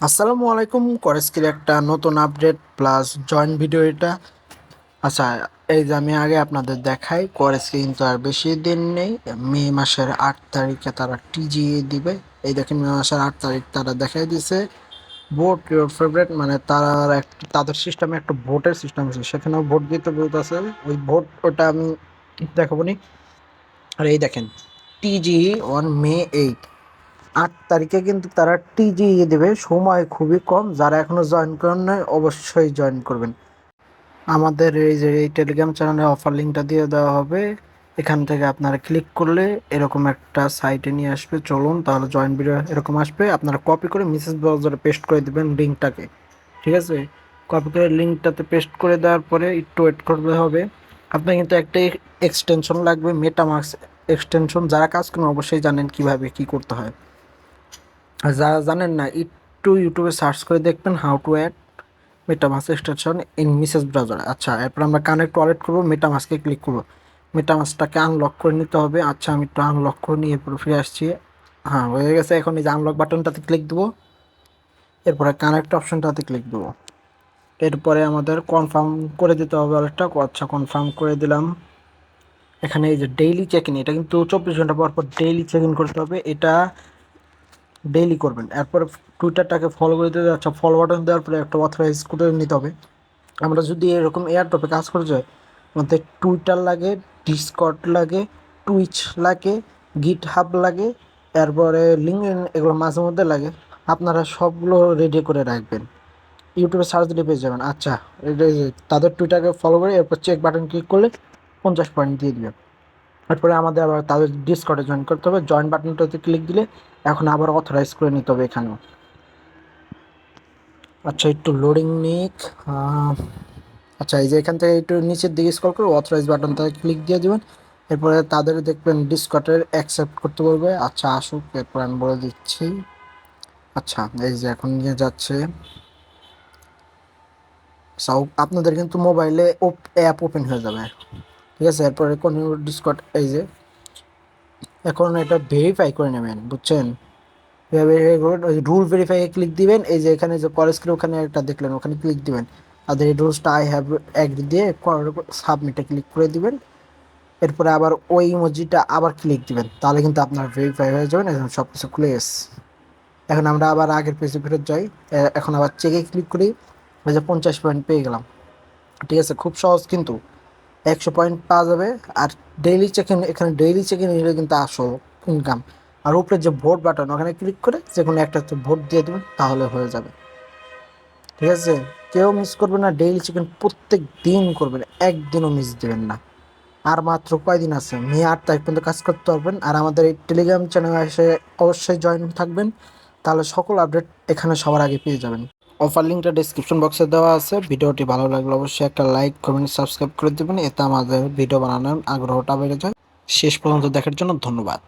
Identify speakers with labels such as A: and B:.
A: আসসালামু আলাইকুম। করেস্কির একটা নতুন আপডেট প্লাস জয়েন্ট ভিডিও এটা। আচ্ছা, এই যে আমি আগে আপনাদের দেখাই, করেস্কি কিন্তু আর বেশি দিন নেই। মে মাসের 8 তারিখে তারা টিজিএ দিবে। এই দেখেন, মে মাসের 8 তারিখ তারা দেখাই দিছে। ভোট ইউর ফেভারিট, মানে তারা তাদের সিস্টেমে একটা ভোটের সিস্টেম আছে, সেখানেও ভোট দিতে বলতেছে। ওই ভোট ওটা আমি দেখাবো নি। আর এই দেখেন, টিজিই অন May 8, 8 তারিখে কিন্তু তারা টিজিই দেবে। সময় খুবই কম, যারা এখনো জয়েন করেন নাই অবশ্যই জয়েন করবেন। আমাদের এই যে এই টেলিগ্রাম চ্যানেলে অফার লিঙ্কটা দিয়ে দেওয়া হবে, এখান থেকে আপনারা ক্লিক করলে এরকম একটা সাইটে নিয়ে আসবে। চলুন তাহলে জয়েন ভিডিও এরকম আসবে, আপনারা কপি করে মেসেজ ব্রাউজারে পেস্ট করে দেবেন লিঙ্কটাকে। ঠিক আছে, কপি করে লিঙ্কটাতে পেস্ট করে দেওয়ার পরে একটু ওয়েট করতে হবে। আপনার কিন্তু একটা এক্সটেনশন লাগবে, মেটামাস্ক এক্সটেনশন। যারা কাজ করেন অবশ্যই জানেন কিভাবে কি করতে হয়, আর যারা জানেন না একটু ইউটিউবে সার্চ করে দেখবেন how to add MetaMask extension in message browser. আচ্ছা, এরপর আমরা কানেক্ট ওয়ালেট করবো, মেটামাস্কে ক্লিক করবো, মেটামাস্কটাকে আনলক করে নিতে হবে। আচ্ছা, আমি একটু আনলক করে নিয়ে এরপর ফিরে আসছি। হ্যাঁ, হয়ে গেছে। এখন এই যে আনলক বাটনটাতে ক্লিক দেবো, এরপরে কানেক্ট অপশনটাতে ক্লিক দেবো। এরপরে আমাদের কনফার্ম করে দিতে হবে ওয়ালেটটা। আচ্ছা, কনফার্ম করে দিলাম। এখানে এই যে ডেইলি চেক ইন, এটা কিন্তু 24 ঘন্টা পর পর ডেইলি চেক ইন করতে হবে, এটা ডেইলি করবেন। এরপর টুইটারটাকে ফলো করে দিতে, আচ্ছা ফলো বাটন দেওয়ার পরে একটা অথরাইজ করে নিতে হবে। আমরা যদি এরকম এয়ারড্রপে কাজ করে যাই, আমাদের টুইটার লাগে, ডিসকর্ড লাগে, টুইচ লাগে, গিট হাব লাগে, এরপরে লিঙ্কডইন, এগুলো মাঝে মধ্যে লাগে। আপনারা সবগুলো রেডি করে রাখবেন, ইউটিউবে সার্চ দিলে পেয়ে যাবেন। আচ্ছা, তাদের টুইটারকে ফলো করে এরপর চেক বাটন ক্লিক করলে 50 পয়েন্ট দিয়ে দিবে। এরপরে আমাদের আবার তাদের ডিসকর্ডে জয়েন করতে হবে, জয়েন বাটনটাতে ক্লিক দিলে এখন আবার অথরাইজ করে নিতে হবে এখানেও। আচ্ছা, একটু লোডিং নিক। আচ্ছা, এই যে এখান থেকে একটু নিচের দিকে স্ক্রল করে অথরাইজ বাটনটাতে ক্লিক দিয়ে দেবেন। এরপরে তাদের দেখবেন ডিসকর্ডের অ্যাকসেপ্ট করতে বলবে। আচ্ছা আসুক, এরপর আমি বলে দিচ্ছি। আচ্ছা, এই যে এখন নিয়ে যাচ্ছে। সব আপনাদের কিন্তু মোবাইলে অ্যাপ ওপেন হয়ে যাবে। ঠিক আছে, এরপরে কোন ডিসকর্ড, এই যে এখন এটা ভেরিফাই করে নেবেন, বুঝছেন? রুল ভেরিফাই ক্লিক দিবেন। এই যে এখানে যে কলেজ ওখানে একটা দেখলেন, ওখানে ক্লিক দিবেন। আর এই রুলসটা আই হ্যাভ এগ্রি দিয়ে সাবমিটে ক্লিক করে দিবেন। এরপরে আবার ওই ইমোজিটা আবার ক্লিক দিবেন, তাহলে কিন্তু আপনার ভেরিফাই হয়ে যাবেন। এখন সব কিছু খুলে গেছে। এখন আমরা আবার আগের পেজে ফেরত যাই। এখন আবার চেকে ক্লিক করি, ওই যে 50 পয়েন্ট পেয়ে গেলাম। ঠিক আছে, খুব সহজ কিন্তু, 100 পয়েন্ট পাওয়া যাবে। আর ডেইলি চেক ইন, এখানে ডেইলি চেক ইন নিলে কিন্তু আসল ইনকাম। আর উপরে যে ভোট বাটন, ওখানে ক্লিক করে যে কোনো একটা ভোট দিয়ে দেবেন, তাহলে হয়ে যাবে। ঠিক আছে, কেউ মিস করবে না। ডেইলি চেক ইন প্রত্যেক দিন করবেন, একদিনও মিস দেবেন না। আর মাত্র কয়দিন আছে, May 8 তারিখ পর্যন্ত কাজ করতে পারবেন। আর আমাদের এই টেলিগ্রাম চ্যানেলে এসে অবশ্যই জয়েন থাকবেন, তাহলে সকল আপডেট এখানে সবার আগে পেয়ে যাবেন। অফার লিঙ্কটা ডিসক্রিপশন বক্সে দেওয়া আছে। ভিডিওটি ভালো লাগলে অবশ্যই একটা লাইক, কমেন্ট, সাবস্ক্রাইব করে দেবেন, এতে আমাদের ভিডিও বানানোর আগ্রহটা বেড়ে যায়। শেষ পর্যন্ত দেখার জন্য ধন্যবাদ।